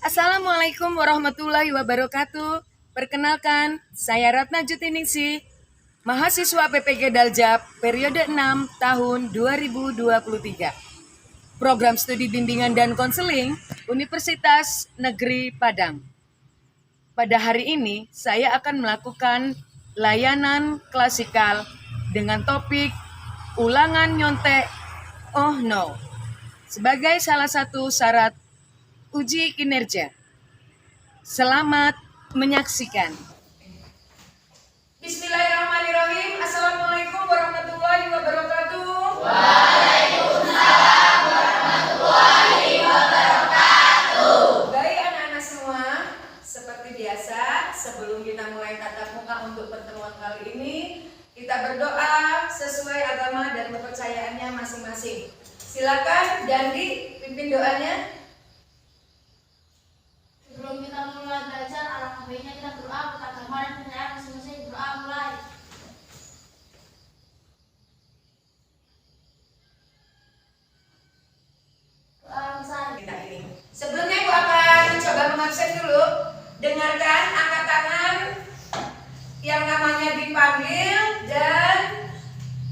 Assalamualaikum warahmatullahi wabarakatuh. Perkenalkan, saya Ratna Jutiningsih, mahasiswa PPG Daljab periode 6 tahun 2023. Program Studi Bimbingan dan Konseling Universitas Negeri Padang. Pada hari ini, saya akan melakukan layanan klasikal dengan topik ulangan nyontek oh no sebagai salah satu syarat uji kinerja. Selamat menyaksikan. Bismillahirrahmanirrahim. Assalamualaikum warahmatullahi wabarakatuh. Waalaikumsalam warahmatullahi wabarakatuh. Baik anak-anak semua, seperti biasa sebelum kita mulai tatap muka untuk pertemuan kali ini, kita berdoa sesuai agama dan kepercayaannya masing-masing. Silakan Dandi pimpin doanya. Sebelum kita mulai belajar, alangkah baiknya kita berdoa kepada agama dan percaya masing-masing. Berdoa mulai. Doa selesai. Kita ini. Sebelumnya Ibu akan coba mengabsen dulu. Dengarkan, angkat tangan yang namanya dipanggil dan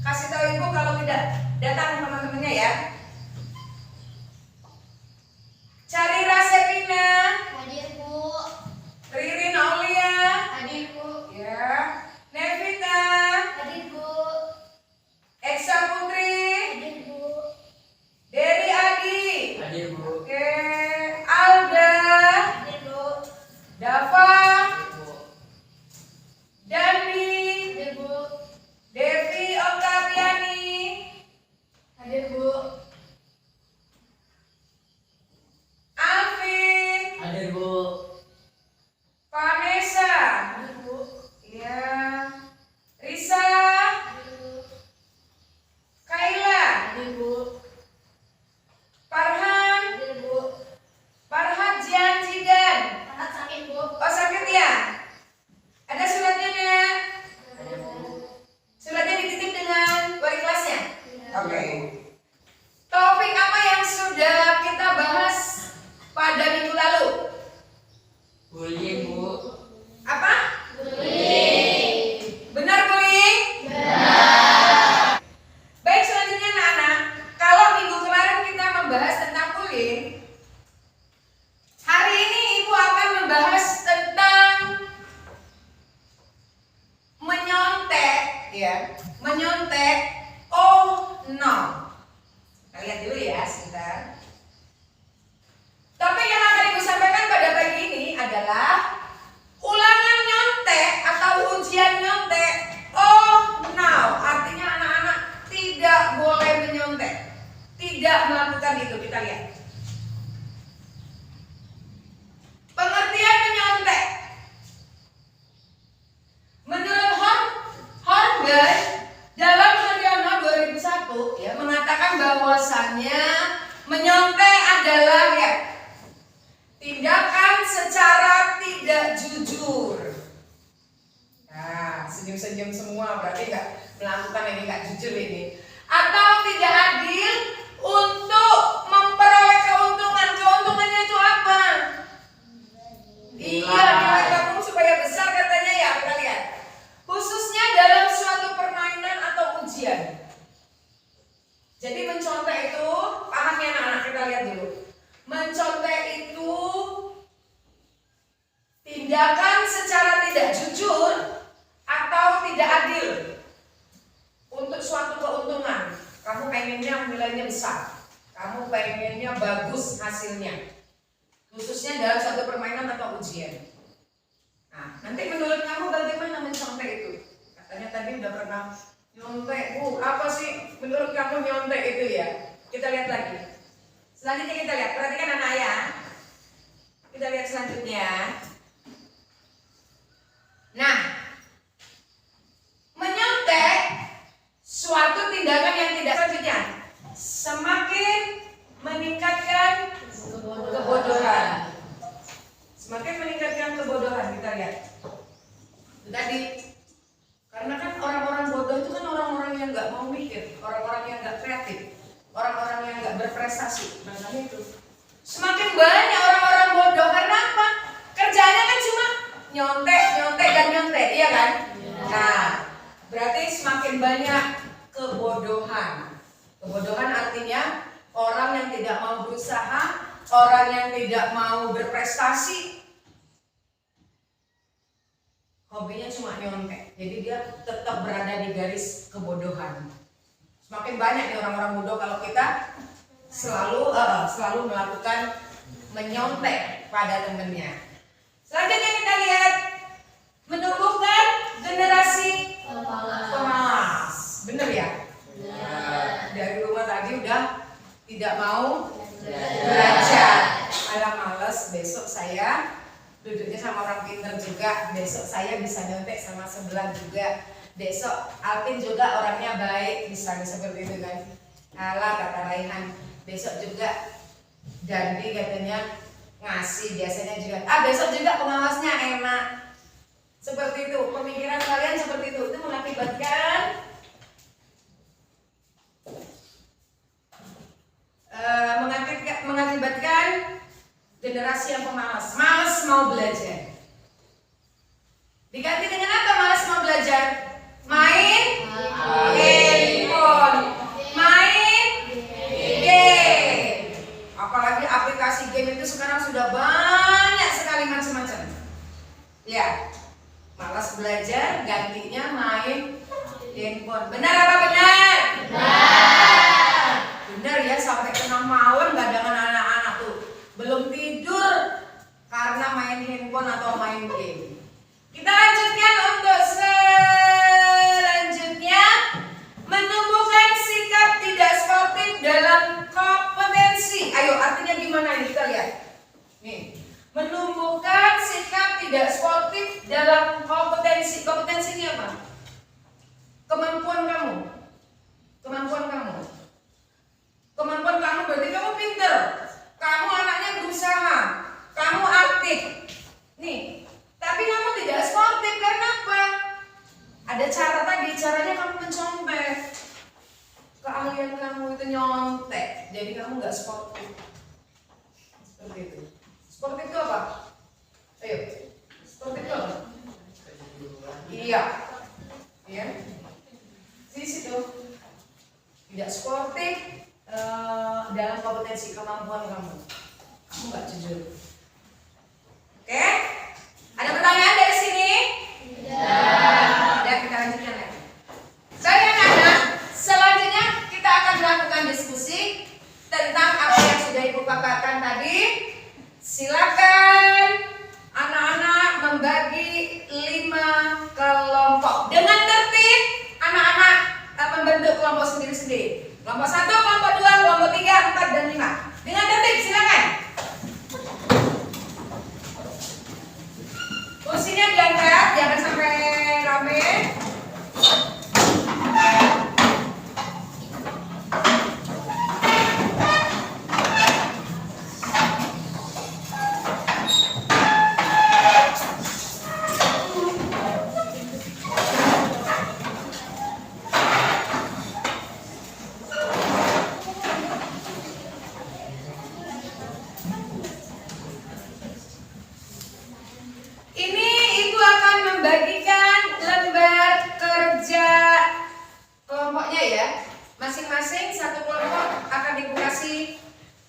kasih tahu Ibu kalau tidak datang teman-temannya ya. Cari Rasepina, Hadir Bu. Ririn Aulia, Hadir Bu. ya, Nevita, Hadir Bu. Eksa Putri, Hadir Bu. Dery Adi, Hadir Bu. oke, Alda, Hadir Bu. Dava, Hadir Bu. Dandi, Hadir Bu. Devi Oktaviani, Hadir Bu. Alvin, Hadir Bu. Vanessa, Hadir Bu. ya, Risa, Hadir Bu. Kaila, Hadir Bu. Farhan, Hadir Bu. Farhat Jian Jidan. Anak sakit Bu. Oh sakit ya? Ada suratnya Nek? Hadir Bu. Suratnya dititip dengan wali kelasnya? Oke. Iya. Topik apa yang sudah kita bahas pada minggu lalu? Bullying Bu. Apa? Bullying. Benar bullying? Benar. Baik, selanjutnya anak-anak, kalau minggu kemarin kita membahas tentang bullying, hari ini Ibu akan membahas tentang menyontek, ya, menyontek oh no. Kita lihat dulu ya sebentar. Topik yang akan Ibu sampaikan pada pagi ini adalah ulangan nyontek atau ujian nyontek oh no. Artinya anak-anak tidak boleh menyontek, tidak melakukan itu. Kita lihat pengertian menyontek. Menurut Hornby dalam Haryono 2001 ya mengatakan bahwasannya menyontek adalah ya tindakan secara tidak jujur. Nah, senyum-senyum semua berarti nggak melakukan ini, nggak jujur ini. Atau tidak adil untuk memperoleh keuntungan. Keuntungannya itu apa? Iya, nilai kamu supaya besar katanya ya, kita lihat. Khususnya dalam suatu permainan atau ujian. Jadi mencontek itu, paham ya anak-anak, kita lihat dulu. Mencontek itu tindakan secara tidak jujur atau tidak adil untuk suatu keuntungan. Kamu pengennya nilainya besar, kamu pengennya bagus hasilnya, khususnya dalam suatu permainan atau ujian. Nah, nanti menurut kamu bagaimana mencontek itu? Katanya tadi udah pernah nyontek, Bu. Apa sih menurut kamu nyontek itu ya? Kita lihat lagi. Selanjutnya kita lihat, perhatikan anak ya. Kita lihat selanjutnya. Nah, menyontek suatu tindakan yang tidak selanjutnya semakin meningkatkan kebodohan. Semakin meningkatkan kebodohan, kita lihat. Tadi, karena kan orang-orang bodoh itu kan orang-orang yang nggak mau mikir, orang-orang yang nggak kreatif, orang-orang yang nggak berprestasi. Makanya itu. Semakin banyak banyak kebodohan. Kebodohan artinya orang yang tidak mau berusaha, orang yang tidak mau berprestasi. Hobinya cuma nyontek, jadi dia tetap berada di garis kebodohan. Semakin banyak nih orang-orang bodoh kalau kita selalu melakukan menyontek pada temennya. Selanjutnya kita lihat menumbuhkan generasi pemalas. Bener ya? Dari rumah tadi udah tidak mau belajar. Malah males, besok saya duduknya sama orang pintar juga, besok saya bisa nyontek sama sebelah juga, besok Alvin juga orangnya baik, misalnya seperti itu kan. Alah kata Raihan, besok juga Dandi katanya ngasih, biasanya juga besok juga pengawasnya enak. Seperti itu, pemikiran kalian seperti itu mengakibatkan generasi yang pemalas, malas mau belajar. Diganti dengan apa malas mau belajar? Main handphone, main game. Apalagi aplikasi game itu sekarang sudah banyak sekali macam-macam. Ya, malas belajar gantinya main handphone. Benar apa benar? Benar ya, sampai tengah malam badangan anak-anak tuh belum tidur karena main handphone atau main game. Kita lanjutkan untuk selanjutnya, menumbuhkan sikap tidak sportif dalam kompetensi. Ayo, artinya gimana ini kita lihat. Nih, menumbuhkan sikap tidak sportif dalam kompetensi. Kompetensi ini apa? Kemampuan kamu. Kemampuan kamu. Kemampuan kamu berarti kamu pinter. Kamu anaknya berusaha. Kamu aktif. Nih, tapi kamu tidak sportif karena apa? Ada cara tadi, caranya kamu mencontek. Keahlian kamu itu nyontek, jadi kamu nggak sportif. Seperti itu. Sportif itu apa? Ayo, sportif itu apa? Iya, iya. Di situ tidak sportif dalam kompetensi kemampuan kamu. Kamu nggak jujur. Oke? Ada pertanyaan dari sini? Ya, kita lanjutkan lagi. Saya anak, selanjutnya kita akan melakukan diskusi tentang apa yang sudah Ibu paparkan tadi. Silakan anak-anak membagi 5 kelompok. Dengan tertib, anak-anak membentuk kelompok sendiri-sendiri. Kelompok 1, kelompok 2, kelompok 3, 4, dan 5. Dengan tertib, silakan. Kursinya diangkat, jangan sampai rame. Ini Ibu akan membagikan lembar kerja kelompoknya ya. Masing-masing satu kelompok akan Ibu kasih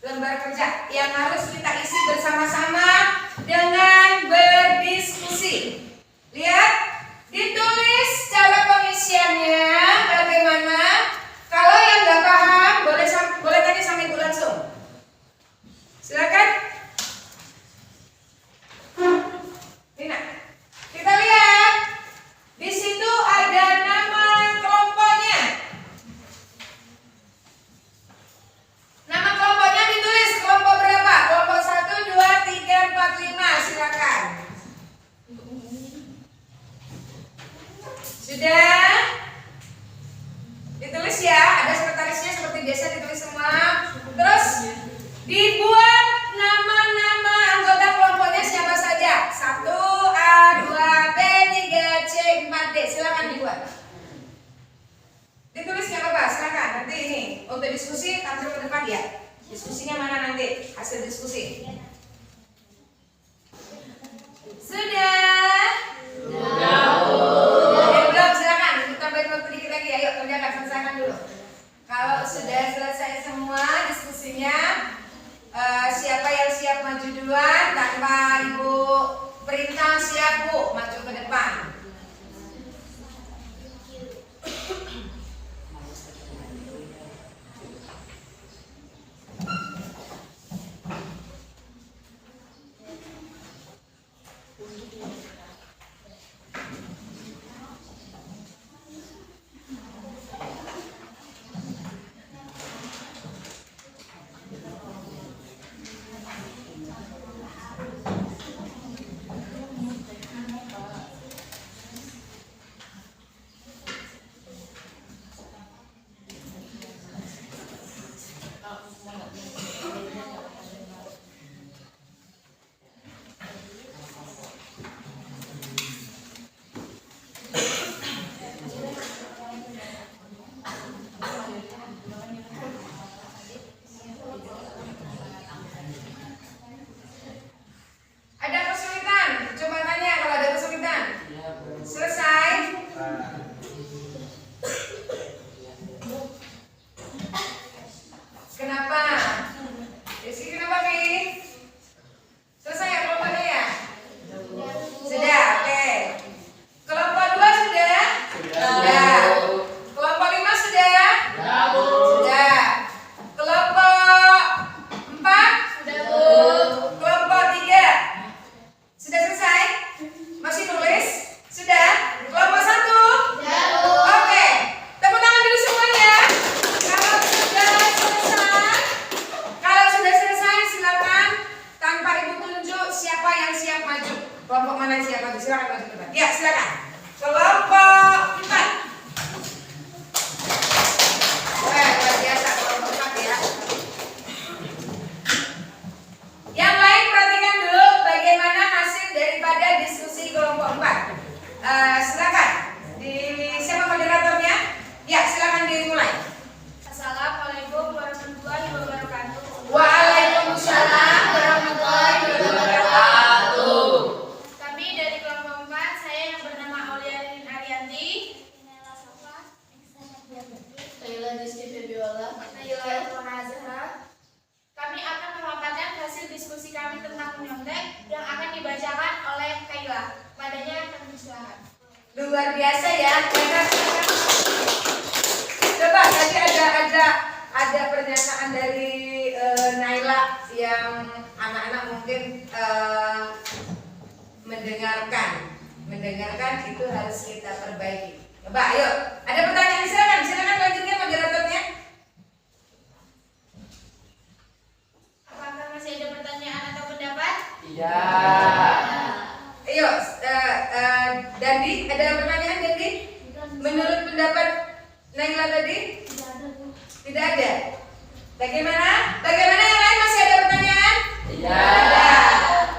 lembar kerja yang harus kita isi bersama-sama dengan berdiskusi. Lihat, ditulis cara pengisiannya bagaimana. Kalau yang nggak paham boleh tanya sama Ibu langsung. Silakan. Nah, kita lihat di situ ada nama kelompoknya. Nama kelompoknya ditulis kelompok berapa? Kelompok 1, 2, 3, duluan tanpa ibu perintah siap bu, maju ke depan. Ada kesulitan? Coba tanya kalau ada kesulitan. Selesai? Kenapa? Rizky kenapa Mi? Selesai ya kelompoknya ya? Sudah, oke. Kelompok 2 sudah? Sudah. Kelompok 5 sudah? Sudah. Kelompok 4? Sudah Bu. Kelompok 3? Sudah selesai? Masih nulis? Sudah? Kelompok 1? Sudah Bu. Oke. Tepuk tangan dulu semuanya. Kalau sudah selesai silakan tanpa ibu tunjuk siapa yang siap maju. Kelompok mana yang siap maju? Silakan maju ke depan. Ya, silakan. Kelompok 4. Wah, luar biasa kelompok 4 ya. Yang lain perhatikan dulu bagaimana hasil daripada diskusi kelompok 4. Silakan. Siapa moderatornya? Ya, silakan dimulai. Assalamualaikum warahmatullahi wabarakatuh. Waalaikumsalam warahmatullahi wabarakatuh. Kami dari kelompok 4, saya yang bernama Aulia Arianti, Kayla Disti Febiola, Nayla Elvana Zahra. Kami akan memaparkan hasil diskusi kami tentang menyontek yang akan dibacakan oleh Kayla. Padanya kami silakan. Luar biasa ya. Coba tadi ada pernyataan dari Naila yang anak-anak mungkin mendengarkan itu harus kita perbaiki. Coba ayo, ada pertanyaan silakan lanjutkan moderatornya. Apakah masih ada pertanyaan atau pendapat? Tidak. Ayo, Dandi, ada pertanyaan Dandi? Menurut pendapat Naila tadi? Tidak ada. Bagaimana? Bagaimana yang lain masih ada pertanyaan? Tidak. Ada.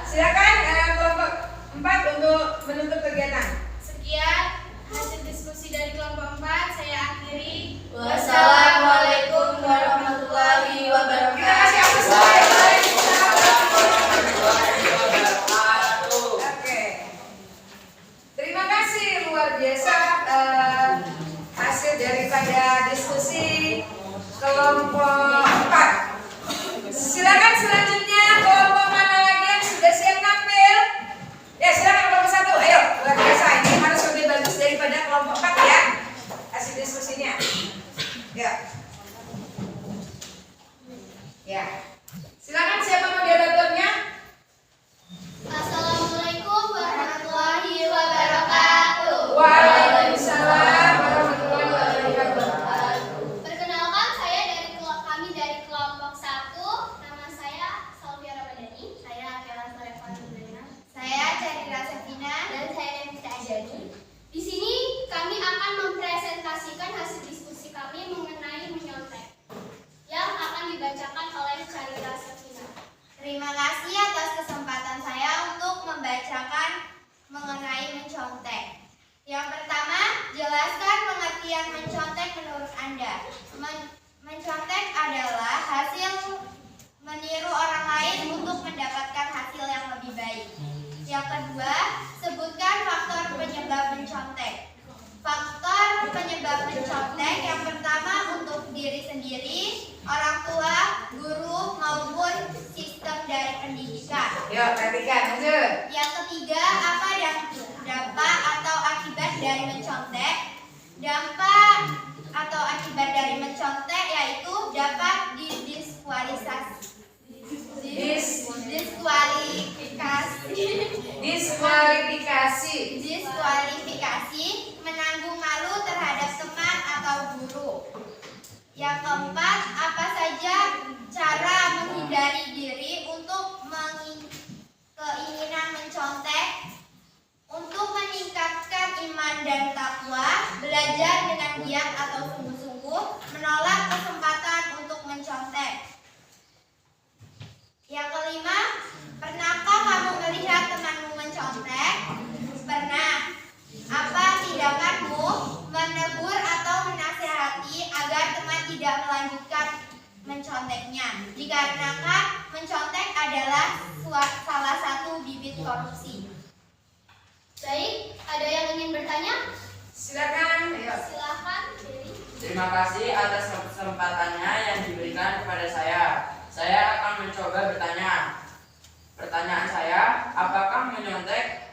Silakan kelompok 4 untuk menutup kegiatan. Sekian hasil diskusi dari kelompok 4. Saya akhiri. Wassalamualaikum warahmatullahi wabarakatuh. Kita kasih aplaus. Oke. Terima kasih luar biasa hasil daripada diskusi kelompok 4. Silakan selanjutnya kelompok mana lagi yang sudah siap tampil? Ya silakan kelompok 1. Ayo, luar biasa ini harus lebih bagus daripada kelompok 4 ya. Hasil diskusinya. Ya. Ya. Silakan siapa moderatornya? Assalamualaikum warahmatullahi wabarakatuh. Waalaikumsalam warahmatullahi wabarakatuh. Perkenalkan, saya kami dari kelompok 1. Nama saya Salvia Ramadhani. Saya Akela Sorevan Nurina. Saya Carira Safina dan saya Devita Ajani. Di sini kami akan mempresentasikan hasil diskusi kami mengenai menyontek yang akan dibacakan oleh Carira Safina. Terima kasih atas kesempatan saya untuk membacakan mengenai mencontek. Yang pertama, jelaskan pengertian mencontek menurut Anda. Mencontek adalah hasil meniru orang lain untuk mendapatkan hasil yang lebih baik. Yang kedua, sebutkan faktor penyebab mencontek. Faktor penyebab mencontek yang pertama untuk diri sendiri, orang tua, guru, maupun sistem dari pendidikan. pendidikan. Yuk, perhatikan, lanjut. Yang ketiga, apa dampak atau akibat dari mencontek? Dampak atau akibat dari mencontek yaitu dapat diskualifikasi, menanggung malu terhadap teman atau guru. Yang keempat, apa saja cara menghindari diri untuk keinginan mencontek? Untuk meningkatkan iman dan takwa, belajar dengan giat atau sungguh-sungguh, menolak kesempatan untuk mencontek. Yang kelima, pernahkah kamu melihat temanmu mencontek? Pernah. Apa tindakanmu menegur atau menasihati agar teman tidak melanjutkan menconteknya? Dikarenakan mencontek adalah salah satu bibit korupsi. Baik, ada yang ingin bertanya? Silakan. Ayo. Silakan, Dewi. Terima kasih atas kesempatannya yang diberikan kepada saya. Saya akan mencoba bertanya. Pertanyaan saya, apakah menyontek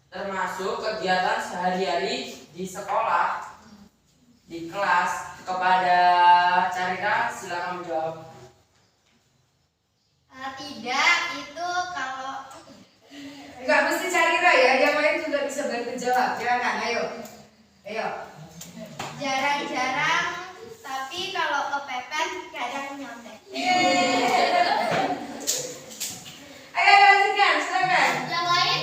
termasuk kegiatan sehari-hari di sekolah, di kelas? Kepada Carita, silakan menjawab. Tidak, itu kalau Enggak mesti Carita ya, yang lain juga bisa bantu jawab. Silakan, ayo. Ayo. jarang-jarang, tapi kalau kepepet kadang nyontek. Ayo lanjutkan, silakan. Yang lain?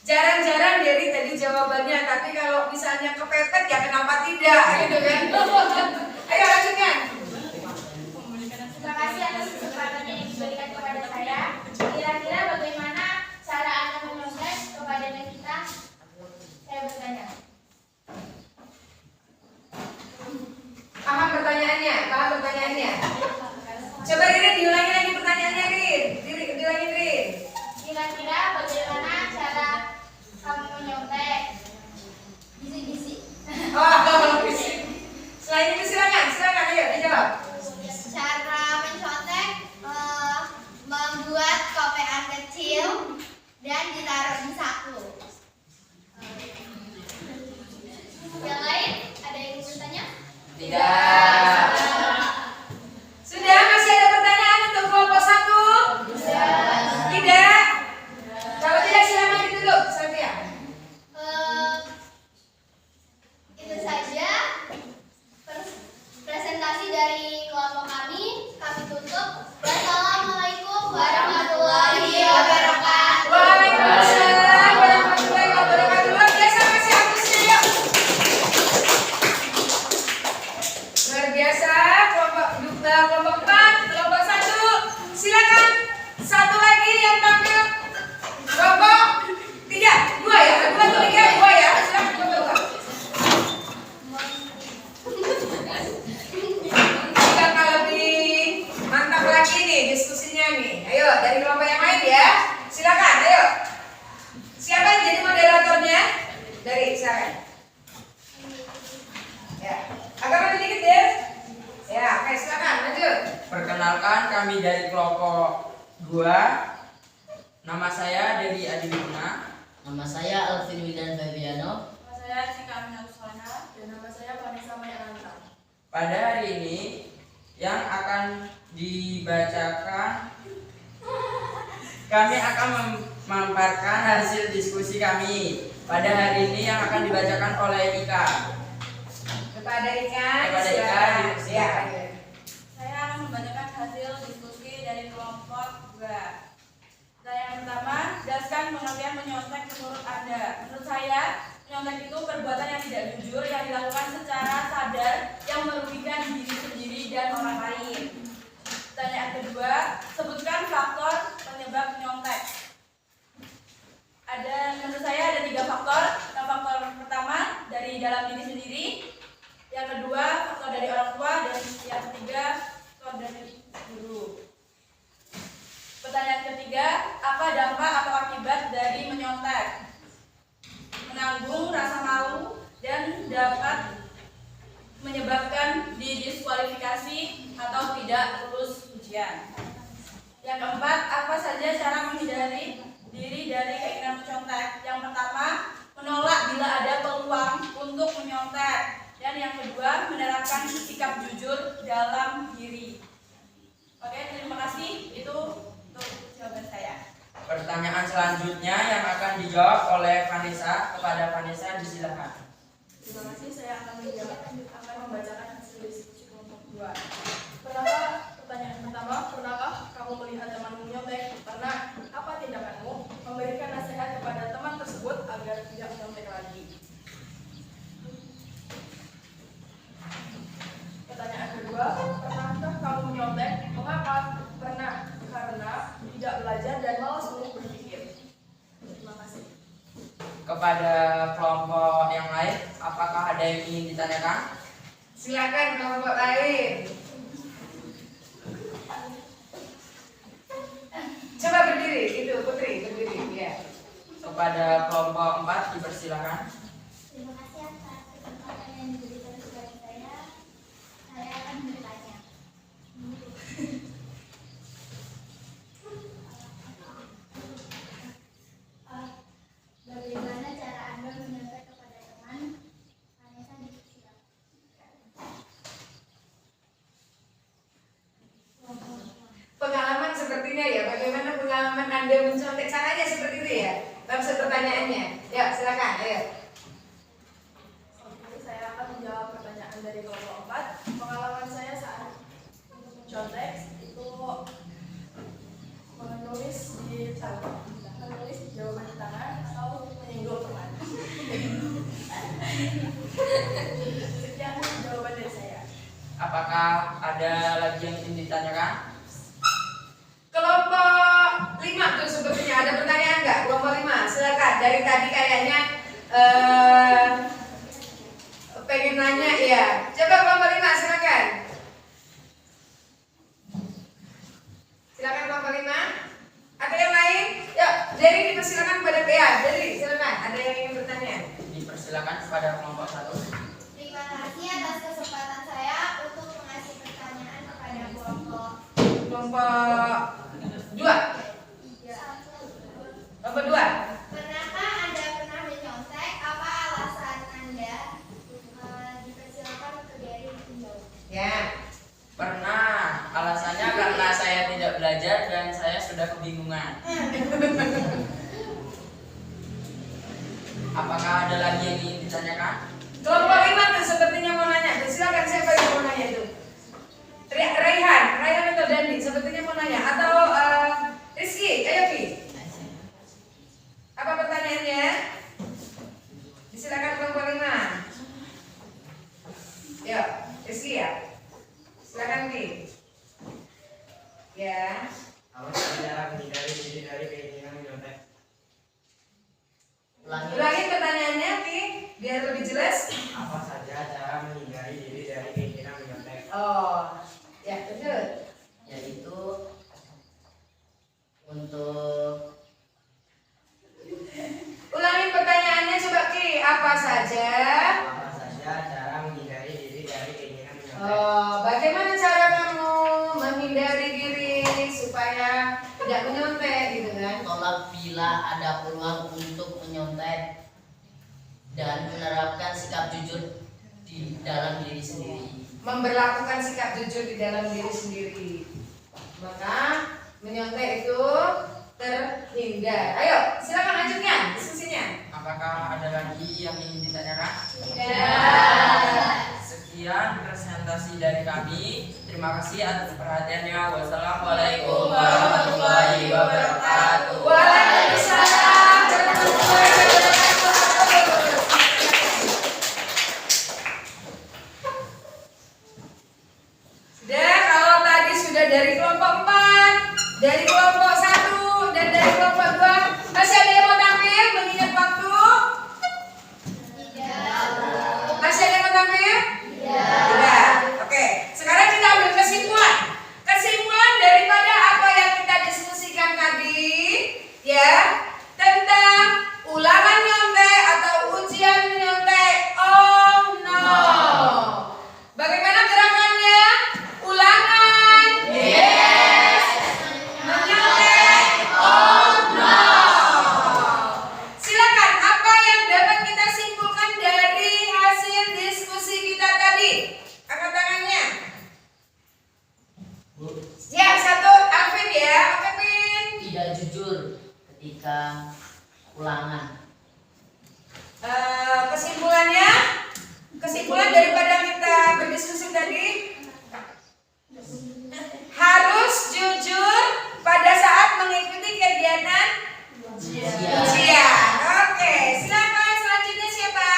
Jarang-jarang dari tadi jawabannya, tapi kalau misalnya kepepet ya kenapa tidak, gitu kan? Ayo lanjutkan. Terima kasih atas kesempatan yang diberikan kepada saya. Kira-kira bagaimana cara Anda menyontek kepada kita? Saya bertanya. Paham pertanyaannya? Paham pertanyaannya? Coba Ririn diulangi lagi pertanyaannya, Rin. Diulangi, Rin. Kira-kira bagaimana cara kamu menyontek? Bisik-bisik. Oh, selain itu silakan, ayo dijawab. Cara mencontek membuat kopean kecil dan ditaruh di saku. Yang lain? Ada yang ingin bertanya? Tidak. Sudah, masih ada pertanyaan untuk kelompok 1? Tidak? Kalau tidak silakan ditutup, Satria. Itu saja presentasi dari kelompok kami. Kami tutup. Wassalamualaikum warahmatullahi wabarakatuh. Waalaikumsalam warahmatullahi wabarakatuh. Luar biasa, masih antusias, yuk. Luar biasa, kelompok 4, kelompok 1. Silakan. Satu lagi yang tampil. Kelompok 3, 2 ya? 2 atau 3? 2 ya? Silakan coba. Kita akan lebih mantap lagi nih diskusinya nih. Ayo dari kelompok yang lain ya. Silakan, ayo. Siapa yang jadi moderatornya? Silakan. Ya. Agak maju dikit deh. Ya, oke silakan lanjut. Perkenalkan, kami dari kelompok 2. Nama saya Dedi Adiluna. Nama saya Alvin Widan Fabiano. Nama saya Cika Aminatuslana dan nama saya Vanessa Mayaranta. Pada hari ini yang akan dibacakan, kami akan memaparkan hasil diskusi kami. Pada hari ini yang akan dibacakan oleh Ika. Kepada Ika, Kepada Ika, silakan. silakan. Ya, lanjut. Saya akan membacakan hasil diskusi dari kelompok 2. Yang pertama, jelaskan pengertian menyontek menurut Anda. Menurut saya, menyontek itu perbuatan yang tidak jujur yang dilakukan secara sadar yang merugikan diri sendiri dan orang lain. Pertanyaan kedua, sebutkan faktor penyebab menyontek. Menurut saya ada 3 faktor. Faktor pertama dari dalam diri sendiri, yang kedua faktor dari orang tua, dan yang ketiga faktor dari guru. Pertanyaan ketiga, apa dampak atau akibat dari menyontek? Menanggung rasa malu dan dapat menyebabkan didiskualifikasi atau tidak lulus ujian. Yang keempat, apa selanjutnya yang akan dijawab oleh Vanessa. Kepada Vanessa disilakan. Terima kasih, saya akan membacakan hasil diskusi kelompok 2. Pertanyaan pertama, pernahkah kamu melihat temanmu nyontek? Pernah. Apa tindakanmu? Memberikan nasihat kepada teman tersebut agar tidak menyontek lagi. Pertanyaan kedua, pernahkah kamu menyontek? Mengapa? Pernah. Karena tidak belajar dan malas untuk berpikir. Terima kasih. Kepada kelompok yang lain, apakah ada yang ingin ditanyakan? Silakan kelompok lain. Coba berdiri, itu Putri berdiri, ya. Kepada kelompok 4 dipersilakan. Terima kasih atas kesempatan yang diberikan kepada saya. Saya akan bertanya. Bagaimana cara Anda menyontek kepada teman? Vanessa disilakan. Pengalaman sepertinya ya, bagaimana pengalaman Anda mencontek? Caranya seperti itu ya, maksud pertanyaannya. Ya, silakan, ayo. Oke, saya akan menjawab pertanyaan dari kelompok 4. Pengalaman saya saat mencontek itu menulis jawaban di tangan atau menyinggol teman. Sekian jawaban dari saya. Apakah ada lagi yang ingin ditanyakan? Kelompok 5 tuh sepertinya ada pertanyaan nggak? Kelompok 5, silakan. Dari tadi kayaknya pengen nanya ya. Coba kelompok 5 silakan. Silakan kelompok 5. Ada yang lain? Yuk, Jerry dipersilakan kepada Bea. Jerry, silakan. Ada yang ingin bertanya? Dipersilakan kepada kelompok 1. Terima kasih atas kesempatan saya untuk mengasih pertanyaan kepada kelompok Kelompok 2. Kelompok 2. Pernahkah Anda pernah menyontek? Apa alasan Anda? Dipersilakan untuk Gary menjawab. Ya. Pernah. Alasannya karena saya tidak belajar dan saya sudah kebingungan. Apakah ada lagi yang ingin ditanyakan? Kelompok 5 tuh sepertinya mau nanya. Silakan, siapa yang mau nanya itu? Raihan atau Dandi sepertinya mau nanya, atau Rizky, ayo Pi. Apa pertanyaannya? Silakan kelompok 5. Yuk, Rizky ya. Silakan Pi. Ya. Apa saja cara menghindari diri dari keinginan menyontek? Ulangi pertanyaannya Pi, biar lebih jelas. Apa saja cara menghindari diri dari keinginan menyontek? Oh, ya betul. Yaitu untuk Ulangi pertanyaannya coba Ki, apa saja? Apa saja cara menghindari diri dari keinginan menyontek? Oh, bagaimana cara kamu menghindari diri supaya tidak menyontek gitu kan? tolak bila ada peluang untuk menyontek dan menerapkan sikap jujur di dalam diri sendiri. Memberlakukan sikap jujur di dalam diri sendiri. Maka menyontek itu terhindar. Ayo, silakan lanjutkan diskusinya. Apakah ada lagi yang ingin ditanyakan? Tidak. Sekian presentasi dari kami. Terima kasih atas perhatiannya. Wassalamualaikum warahmatullahi wabarakatuh. Waalaikumsalam warahmatullahi wabarakatuh. Sudah, kalau tadi sudah dari kelompok 4, dari kelompok 1, dan dari kelompok 2, masih ada yang mau tampil mengingat waktu? Masih ada yang mau tampil? Tidak. Oke, sekarang kita ambil kesimpulan. Kesimpulan daripada apa yang kita diskusikan tadi, ya, tentang ulangan nyontek atau ujian nyontek. Oh no. Bagaimana gerakannya? Ulangan. Yes. Menyontek. Oh no. Silakan, apa yang dapat kita simpulkan dari hasil diskusi kita tadi? Angkat tangannya. Bu, Ya, satu Alvin ya. Oke, Vin. tidak jujur Ika ulangan. Kesimpulan daripada kita berdiskusi tadi, harus jujur pada saat mengikuti kegiatan ujian. Oke, silakan selanjutnya siapa?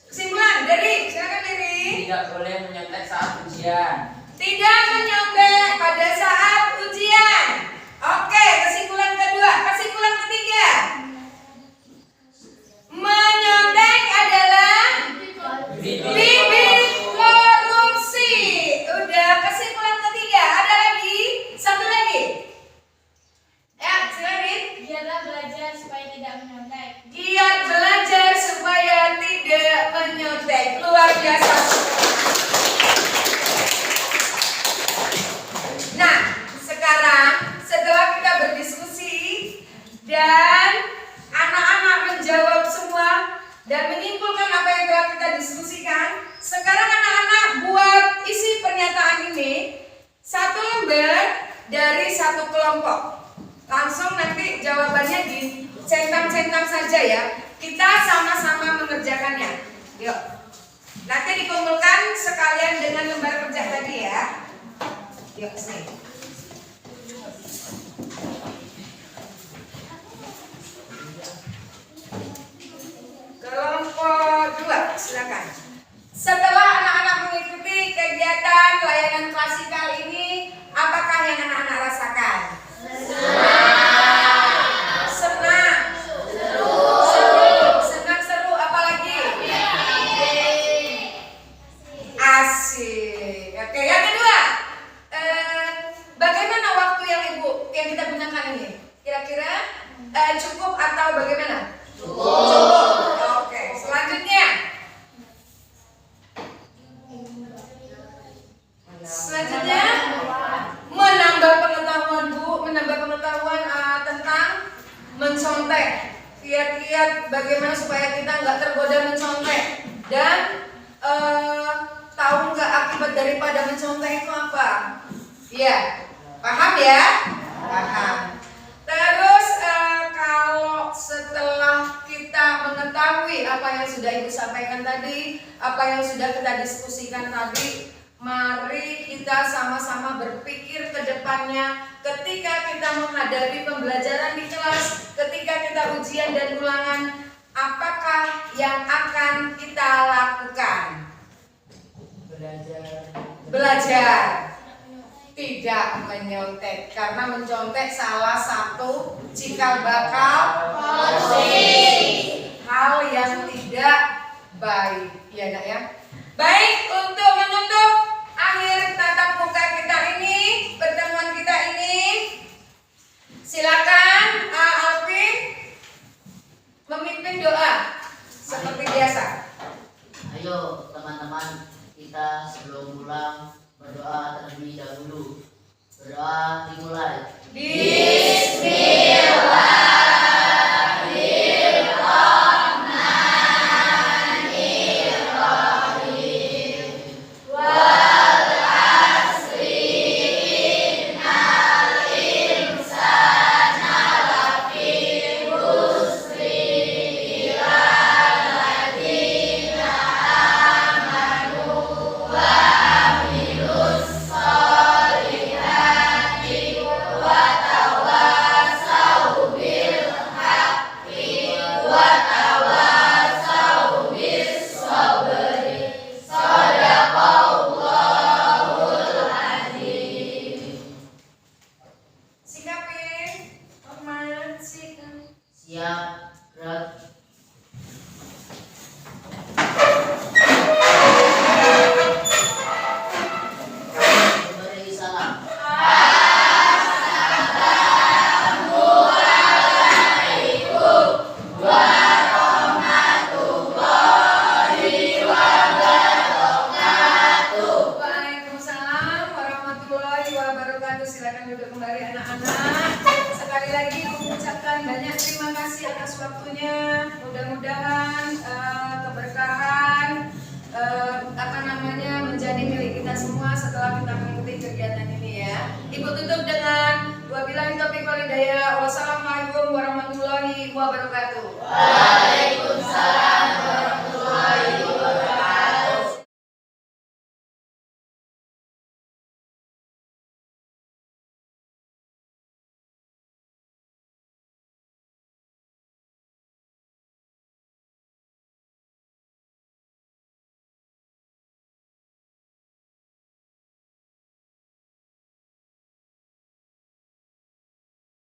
Kesimpulan dari, silakan dari. Tidak boleh menyontek saat ujian. Tidak menyontek pada saat ujian. Oke, kesimpulan kedua. Kesimpulan ketiga. Menyontek adalah bibit korupsi. Udah, kesimpulan ketiga. Ada lagi? Satu lagi. Ya, silakan. Giatlah belajar supaya tidak menyontek. Giat belajar supaya tidak menyontek. Luar biasa. Nah, sekarang setelah kita berdiskusi dan anak-anak menjawab semua dan menyimpulkan apa yang telah kita diskusikan, sekarang anak-anak buat isi pernyataan ini satu lembar dari satu kelompok. Langsung nanti jawabannya dicentang-centang saja ya. Kita sama-sama mengerjakannya. Yuk. Nanti dikumpulkan sekalian dengan lembar kerja tadi ya. Yuk, sini. Kelompok 2, silakan. Setelah anak-anak mengikuti kegiatan layanan klasikal ini, apakah yang anak-anak rasakan? Senang. Senang, seru, apalagi? Asik. Oke, yang kedua. Bagaimana waktu yang kita gunakan ini? Kira-kira cukup atau bagaimana? Cukup. Oke, selanjutnya. Selanjutnya menambah pengetahuan Bu, menambah pengetahuan tentang mencontek. Kiat-kiat bagaimana supaya kita nggak tergoda mencontek dan tahu nggak akibat daripada mencontek itu apa? Iya, paham ya? Paham. Terus kalau setelah kita mengetahui apa yang sudah Ibu sampaikan tadi, apa yang sudah kita diskusikan tadi, mari kita sama-sama berpikir ke depannya ketika kita menghadapi pembelajaran di kelas, ketika kita ujian dan ulangan, apakah yang akan kita lakukan? Belajar. Tidak menyontek, karena mencontek salah satu cikal bakal hal yang tidak baik, ya nak ya. Baik, untuk menutup akhir tatap muka kita ini, pertemuan kita ini, silakan Alvin memimpin doa seperti biasa. Ayo teman-teman, kita sebelum pulang berdoa terlebih dahulu. Berdoa dimulai. Sikapin, hormat, sikap. Siap, gerak. Beri salam. Waalaikumsalam warahmatullahi wabarakatuh. Silakan duduk kembali anak-anak. Sekali lagi mengucapkan banyak terima kasih atas waktunya. Mudah-mudahan keberkahan menjadi milik kita semua setelah kita mengikuti kegiatan ini ya. Ibu tutup dengan wabillahi taufiq wal hidayah. warahmatullahi wabarakatuh.